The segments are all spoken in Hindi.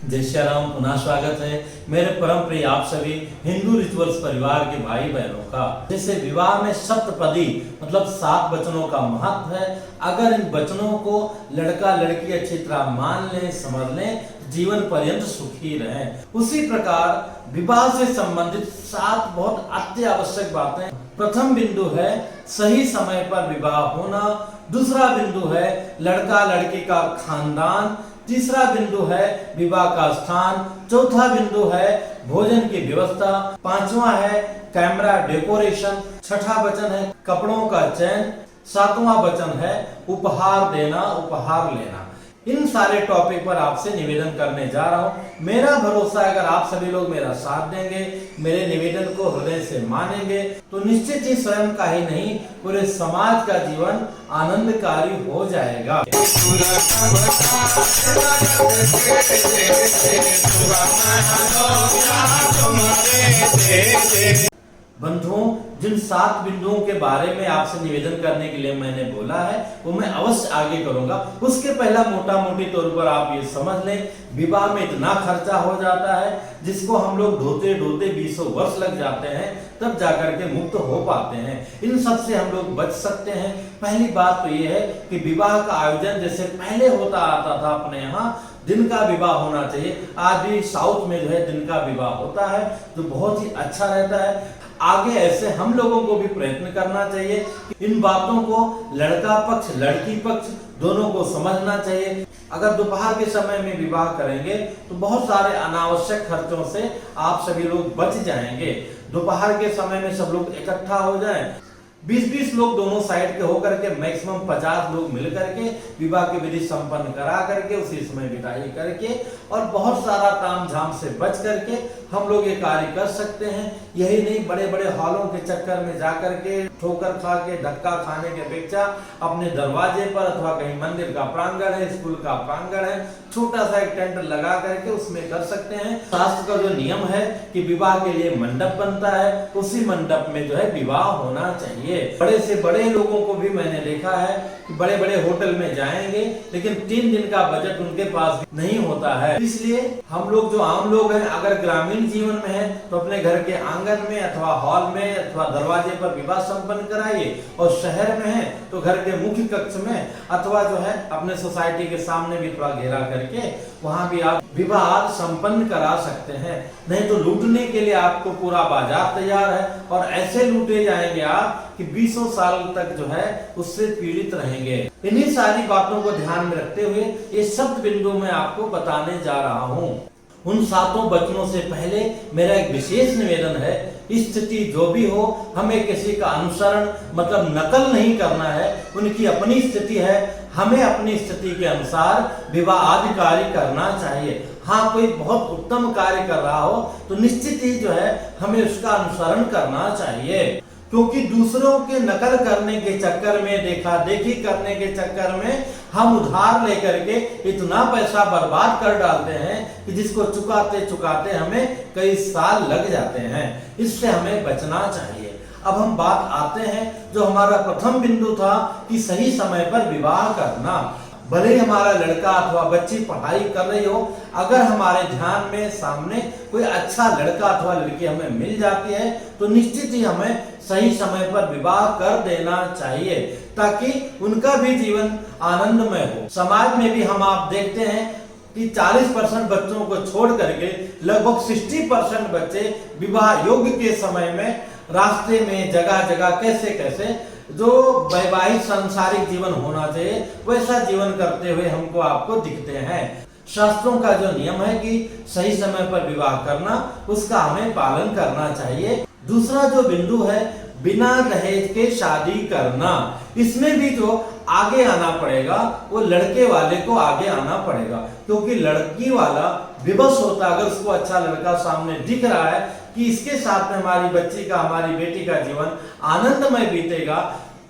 जय श्री राम। पुनः स्वागत है मेरे परम प्रिय आप सभी हिंदू रिचुअल्स परिवार के भाई बहनों का। जैसे विवाह में सप्तपदी मतलब 7 वचनों का महत्व है। अगर इन वचनों को लड़का लड़की अच्छी तरह मान लें, समझ लें, जीवन पर्यंत सुखी रहें। उसी प्रकार विवाह से संबंधित 7 बहुत अति आवश्यक बातें। प्रथम बिंदु है सही समय पर विवाह होना। दूसरा बिंदु है लड़का लड़की का खानदान। तीसरा बिंदु है विवाह का स्थान। चौथा बिंदु है भोजन की व्यवस्था। पांचवा है कैमरा डेकोरेशन। छठा वचन है कपड़ों का चयन। सातवां वचन है उपहार देना, उपहार लेना। इन सारे टॉपिक पर आपसे निवेदन करने जा रहा हूं। मेरा भरोसा है अगर आप सभी लोग मेरा साथ देंगे, मेरे निवेदन को हृदय से मानेंगे, तो निश्चित ही स्वयं का ही नहीं पूरे समाज का जीवन आनंदकारी हो जाएगा। बंधुओं, जिन 7 बिंदुओं के बारे में आपसे निवेदन करने के लिए मैंने बोला है वो मैं अवश्य आगे करूंगा। उसके पहला मोटा मोटी तौर पर आप ये समझ लें, विवाह में इतना खर्चा हो जाता है जिसको हम लोग ढोते ढोते 20 वर्ष लग जाते हैं, तब जाकर के मुक्त हो पाते हैं। इन सब से हम लोग बच सकते हैं। पहली बात तो ये है कि विवाह का आयोजन जैसे पहले होता आता था अपने यहाँ, दिन का विवाह होना चाहिए। आज भी साउथ में जो है दिन का विवाह होता है जो बहुत ही अच्छा रहता है। आगे ऐसे हम लोगों को भी प्रयत्न करना चाहिए कि इन बातों को लड़का पक्ष लड़की पक्ष दोनों को समझना चाहिए। अगर दोपहर के समय में विवाह करेंगे तो बहुत सारे अनावश्यक खर्चों से आप सभी लोग बच जाएंगे। दोपहर के समय में सब लोग इकट्ठा हो जाएं, 20-20 लोग दोनों साइड के होकर के मैक्सिमम 50 लोग मिल करके विवाह की विधि संपन्न करा करके उसी समय विदाई करके और बहुत सारा ताम झाम से बच करके हम लोग ये कार्य कर सकते हैं। यही नहीं, बड़े बड़े हॉलों के चक्कर में जाकर के ठोकर खा के धक्का खाने के अपेक्षा अपने दरवाजे पर अथवा कहीं मंदिर का प्रांगण है, स्कूल का प्रांगण है, छोटा सा एक टेंट लगा करके उसमें कर सकते हैं। शास्त्र का जो नियम है कि विवाह के लिए मंडप बनता है, उसी मंडप में जो है विवाह होना चाहिए। बड़े से बड़े लोगों को भी मैंने देखा है कि बड़े बड़े होटल में जाएंगे लेकिन 3 दिन का बजट उनके पास नहीं होता है। इसलिए हम लोग जो आम लोग हैं, अगर ग्रामीण जीवन में है तो अपने घर के आंगन में अथवा हॉल में अथवा दरवाजे पर विवाह संपन्न कराइए, और शहर में है तो घर के मुख्य कक्ष में अथवा जो है अपने सोसाइटी के सामने भी थोड़ा घेरा करके वहां भी आप विवाह संपन्न करा सकते हैं। नहीं तो लूटने के लिए आपको पूरा बाजार तैयार है और ऐसे लूटे जाएंगे आप कि 20 साल तक जो है उससे पीड़ित रहेंगे। इन्हीं सारी बातों को ध्यान में रखते हुए ये सप्त बिंदु मैं आपको बताने जा रहा हूँ। उन 7 वचनों से पहले मेरा एक विशेष निवेदन है, स्थिति जो भी हो हमें किसी का अनुसरण मतलब नकल नहीं करना है। उनकी अपनी स्थिति है, हमें अपनी स्थिति के अनुसार विवाह आदि कार्य करना चाहिए। हाँ, कोई बहुत उत्तम कार्य कर रहा हो तो निश्चित ही जो है हमें उसका अनुसरण करना चाहिए, क्योंकि दूसरों के नकल करने के चक्कर में, देखा देखी करने के चक्कर में हम उधार लेकर के इतना पैसा बर्बाद कर डालते हैं कि जिसको चुकाते चुकाते हमें कई साल लग जाते हैं। इससे हमें बचना चाहिए। अब हम बात आते हैं जो हमारा प्रथम बिंदु था कि सही समय पर विवाह करना। भले ही हमारा लड़का अथवा बच्ची पढ़ाई कर रही हो, अगर हमारे ध्यान में सामने कोई अच्छा लड़का अथवा लड़की हमें मिल जाती है तो निश्चित ही हमें सही समय पर विवाह कर देना चाहिए ताकि उनका भी जीवन आनंदमय हो। समाज में भी हम आप देखते हैं कि 40% बच्चों को छोड़ करके लगभग 60% बच्चे विवाह योग्य के समय में रास्ते में जगह जगह कैसे कैसे जो वैवाहिक सांसारिक जीवन होना चाहिए वैसा जीवन करते हुए हमको आपको दिखते हैं। शास्त्रों का जो नियम है कि सही समय पर विवाह करना, उसका हमें पालन करना चाहिए। दूसरा जो बिंदु है बिना दहेज के शादी करना, इसमें भी जो आगे आना पड़ेगा वो लड़के वाले को आगे आना पड़ेगा, क्योंकि लड़की वाला विवश होता अगर उसको अच्छा लड़का सामने दिख रहा है कि इसके साथ में हमारी बच्ची का, हमारी बेटी का जीवन आनंदमय बीतेगा,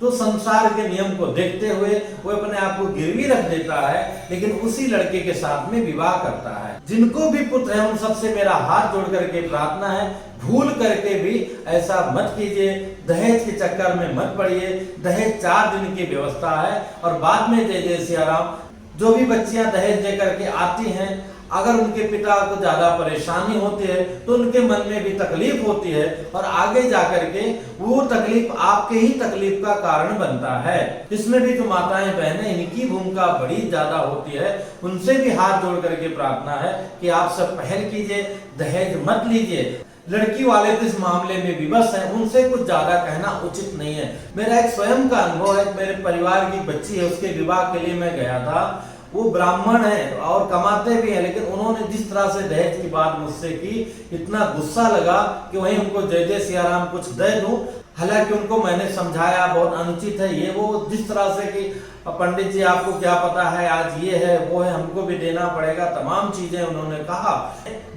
तो संसार के नियम को देखते हुए वो अपने आप को गिरवी रख देता है, लेकिन उसी लड़के के साथ में विवाह करता है। जिनको भी पुत्र है उन सबसे मेरा हाथ जोड़ करके प्रार्थना है, भूल करके भी ऐसा मत कीजिए, दहेज के चक्कर में मत पड़िए। दहेज 4 दिन की व्यवस्था है और बाद में जय जय सिया राम। जो भी बच्चियां दहेज लेकर के आती हैं, अगर उनके पिता को ज्यादा परेशानी होती है तो उनके मन में भी तकलीफ होती है और आगे जाकर के वो तकलीफ आपके ही तकलीफ का कारण बनता है। इसमें भी जो माताएं बहनें, इनकी भूमिका बड़ी ज्यादा होती है। उनसे भी हाथ जोड़ करके प्रार्थना है कि आप सब पहल कीजिए, दहेज मत लीजिए। लड़की वाले तो इस मामले में विवश हैं, उनसे कुछ ज्यादा कहना उचित नहीं है। मेरा एक स्वयं का अनुभव है, मेरे परिवार की बच्ची है, उसके विवाह के लिए मैं गया था। वो ब्राह्मण है और कमाते भी हैं, लेकिन उन्होंने जिस तरह से दहेज की बात मुझसे की, इतना गुस्सा लगा कि वहीं उनको जय जय सिया राम कुछ दे दूं। हालांकि उनको मैंने समझाया बहुत अनुचित है ये वो, जिस तरह से कि पंडित जी आपको क्या पता है, आज ये है वो है, हमको भी देना पड़ेगा, तमाम चीजें उन्होंने कहा।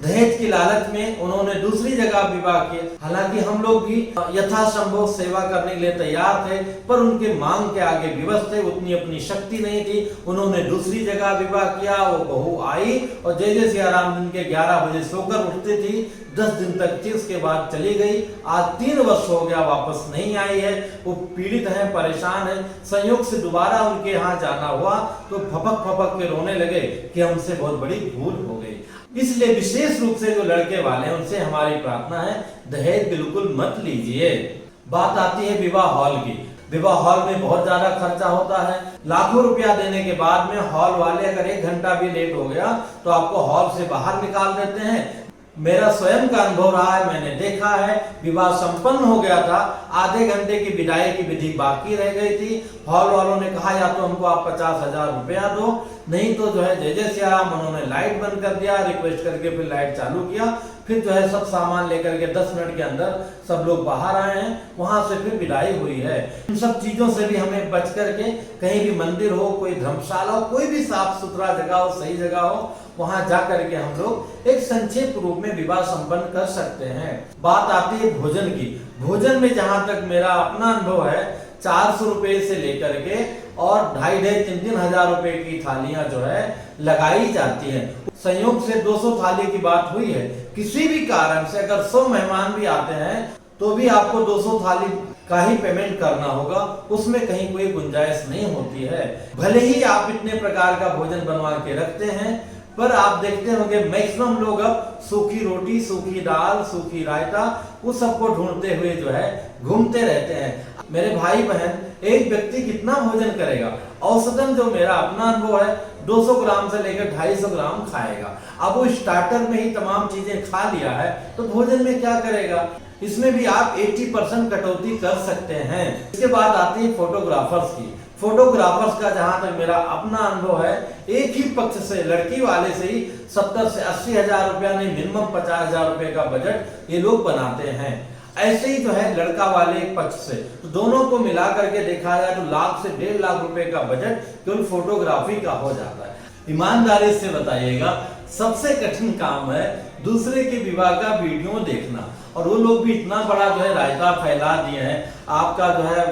दहेज की लालच में उन्होंने दूसरी जगह विवाह किया। हालांकि हम लोग भी यथासंभव सेवा करने के लिए तैयार थे, पर उनके मांग के आगे विवश थे, उतनी अपनी शक्ति नहीं थी। उन्होंने दूसरी जगह विवाह किया। वो बहू आई और जय जय सिया राम दिन के 11 बजे सोकर उठती थी, 10 दिन तक थी, उसके बाद चली गई। आज 3 वर्ष हो गया, वापस नहीं आई है। वो पीड़ित है, परेशान है। संयोग से दोबारा उनके यहाँ जाना हुआ तो फपक फपक के रोने लगे कि हमसे बहुत बड़ी भूल हो गई। इसलिए विशेष रूप से जो लड़के वाले हैं उनसे हमारी प्रार्थना है, दहेज बिल्कुल मत लीजिए। बात आती है विवाह हॉल की। विवाह हॉल में बहुत ज्यादा खर्चा होता है। लाखों रुपया देने के बाद में हॉल वाले अगर 1 घंटा भी लेट हो गया तो आपको हॉल से बाहर निकाल देते हैं। मेरा स्वयं का अनुभव रहा है, मैंने देखा है। विवाह संपन्न हो गया था, आधे घंटे की विदाई की विधि बाकी रह गई थी। हॉल वालों ने कहा या तो हमको आप 50,000 रुपया दो, नहीं तो जो है जय जय सिया राम। उन्होंने लाइट बंद कर दिया, रिक्वेस्ट करके फिर लाइट चालू किया। फिर जो है सब सामान लेकर के 10 मिनट के अंदर सब लोग बाहर आए हैं। वहां से फिर विदाई हुई है। इन सब चीजों से भी हमें बच करके, कहीं भी मंदिर हो, कोई धर्मशाला हो, कोई भी साफ सुथरा जगह हो, सही जगह हो, वहां जा करके हम लोग एक संक्षिप्त रूप में विवाह संपन्न कर सकते हैं। बात आती है भोजन की। भोजन में जहां तक मेरा अपना अनुभव है, 400 रुपए से लेकर के और 2,500-3,000 हजार रुपए की थालियां जो है लगाई जाती हैं। संयोग से 200 थाली की बात हुई है। किसी भी कारण से अगर 100 मेहमान भी आते हैं तो भी आपको 200 थाली का ही पेमेंट करना होगा, उसमें कहीं कोई गुंजाइश नहीं होती है। भले ही आप इतने प्रकार का भोजन बनवा के रखते हैं, पर आप देखते होंगे मैक्सिमम लोग अब सूखी रोटी, सूखी दाल, सूखी रायता, उस सबको ढूंढते हुए जो है घूमते रहते हैं। मेरे भाई बहन, एक व्यक्ति कितना भोजन करेगा? औसतन जो मेरा अपना अनुभव है, 200 ग्राम से लेकर 250 ग्राम खाएगा। अब वो स्टार्टर में ही तमाम चीजें खा लिया है तो भोजन में क्या करेगा? इसमें भी आप 80% कटौती कर सकते हैं। इसके बाद आती है फोटोग्राफर्स की। फोटोग्राफर्स का जहां तक मेरा अपना अनुभव है, एक ही पक्ष से, लड़की वाले से ही 70 से 80 हजार रुपया नहीं, मिनिमम 50,000 रुपए का बजट ये लोग बनाते हैं। ऐसे ही जो है लड़का वाले एक पक्ष से, तो दोनों को मिला करके देखा जाए तो लाख से 1.5 लाख रुपए का बजट केवल फोटोग्राफी का हो जाता है। ईमानदारी से बताइएगा, सबसे कठिन काम है दूसरे के विवाह का वीडियो देखना। और वो लोग भी इतना बड़ा जो है रायता फैला दिए हैं, आपका जो है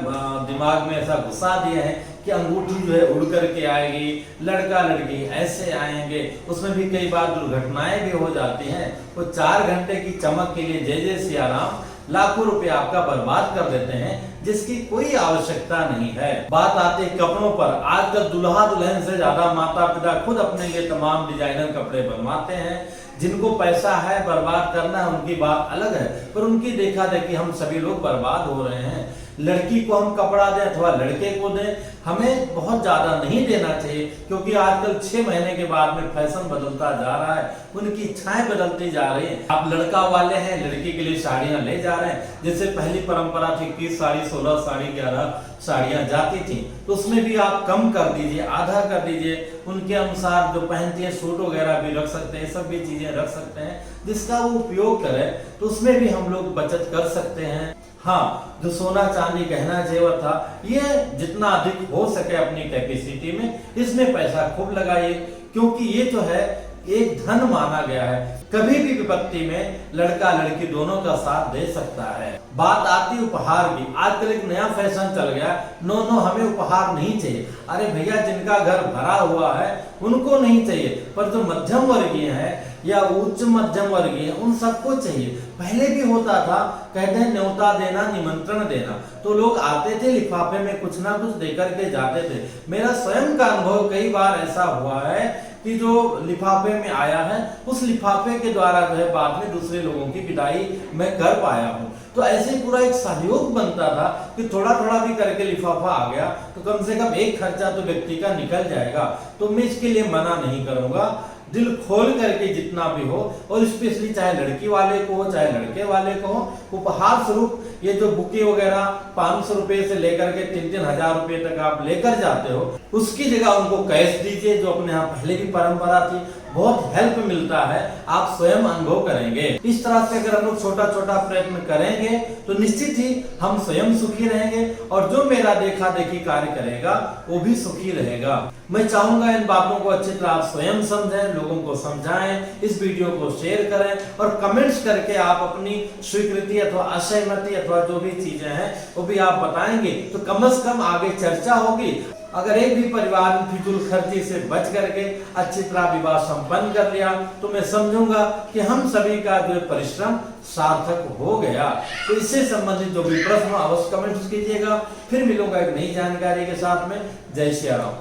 दिमाग में ऐसा घुसा दिए हैं कि अंगूठी जो है उड़ करके आएगी, लड़का लड़की ऐसे आएंगे। उसमें भी कई बार दुर्घटनाएं भी हो जाती हैं। वो 4 घंटे की चमक के लिए जय जय सिया राम लाखों रुपए आपका बर्बाद कर देते हैं, जिसकी कोई आवश्यकता नहीं है। बात आती है कपड़ों पर। आजकल दुल्हा दुल्हन से ज्यादा माता पिता खुद अपने लिए तमाम डिजाइनर कपड़े बनवाते हैं। जिनको पैसा है बर्बाद करना है उनकी बात अलग है, पर उनकी देखा देखी हम सभी लोग बर्बाद हो रहे हैं। लड़की को हम कपड़ा दें अथवा लड़के को दें, हमें बहुत ज्यादा नहीं देना चाहिए, क्योंकि आजकल 6 महीने के बाद में फैशन बदलता जा रहा है, उनकी इच्छाएं बदलती जा रही हैं। आप लड़का वाले हैं, लड़की के लिए साड़ियां ले जा रहे हैं। जैसे पहली परंपरा थी 30 साड़ी, 16 साड़ी, 11 साड़ियां जाती थी, तो उसमें भी आप कम कर दीजिए, आधा कर दीजिए। उनके अनुसार जो पहनती है सूट वगैरह भी रख सकते हैं, सब भी चीजें रख सकते हैं, जिसका वो उपयोग करें तो उसमें भी हम लोग बचत कर सकते हैं। हाँ, जो सोना चांदी गहना जेवर था, ये जितना अधिक हो सके अपनी कैपेसिटी में इसमें पैसा खूब लगाइए, क्योंकि ये जो है एक धन माना गया है। कभी भी विपत्ति में लड़का लड़की दोनों का साथ दे सकता है। बात आती उपहार की। आजकल एक नया फैशन चल गया, नो हमें उपहार नहीं चाहिए। अरे भैया, जिनका घर भरा हुआ है उनको नहीं चाहिए, पर जो मध्यम वर्गीय है या उच्च मध्यम वर्गीय, उन सबको चाहिए। पहले भी होता था, कहते हैं न्योता देना, निमंत्रण देना, तो लोग आते थे, लिफाफे में कुछ ना कुछ देकर के जाते थे। मेरा स्वयं का अनुभव कई बार ऐसा हुआ है कि जो लिफाफे में आया है उस लिफाफे के द्वारा जो है बाद में दूसरे लोगों की विदाई मैं कर पाया हूँ। तो ऐसे पूरा एक सहयोग बनता था कि थोड़ा थोड़ा भी करके लिफाफा आ गया तो कम से कम एक खर्चा तो व्यक्ति का निकल जाएगा। तो मैं इसके लिए मना नहीं करूंगा, दिल खोल करके जितना भी हो, और स्पेशली चाहे लड़की वाले को हो चाहे लड़के वाले को हो, उपहार स्वरूप ये जो बुके वगैरह 500 रुपए से लेकर के 3-3 हजार रुपए तक आप लेकर जाते हो, उसकी जगह उनको कैश दीजिए, जो अपने यहाँ पहले की परंपरा थी। बहुत हेल्प मिलता है, आप स्वयं अनुभव करेंगे। इस तरह से अगर हम लोग छोटा छोटा प्रयत्न करेंगे तो निश्चित ही हम स्वयं सुखी रहेंगे और जो मेरा देखा देखी कार्य करेगा वो भी सुखी रहेगा। मैं चाहूंगा इन बातों को अच्छी तरह आप स्वयं समझें, लोगों को समझाएं, इस वीडियो को शेयर करें और कमेंट्स करके आप अपनी स्वीकृति अथवा असहमति अथवा जो भी चीजें हैं वो भी आप बताएंगे तो कम से कम आगे चर्चा होगी। अगर एक भी परिवार फिजूल खर्ची से बच करके अच्छी तरह विवाह संपन्न कर लिया तो मैं समझूंगा कि हम सभी का जो परिश्रम सार्थक हो गया। तो इससे संबंधित जो भी प्रश्न हो अवश्य कमेंट्स कीजिएगा। फिर मिलूंगा एक नई जानकारी के साथ में। जय श्री राम।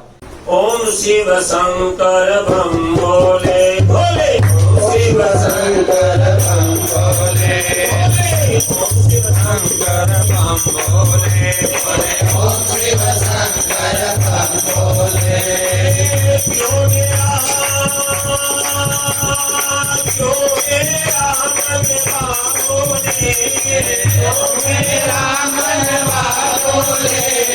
ओम शिव शंकर बम भोले भोले, शिव शंकर बम भोले भोले, ओम शिव शंकर बम भोले भोले, ओम शिव शंकर बम भोले। क्यों मेरा मन बाबोले, क्यों मेरा मन बाबोले।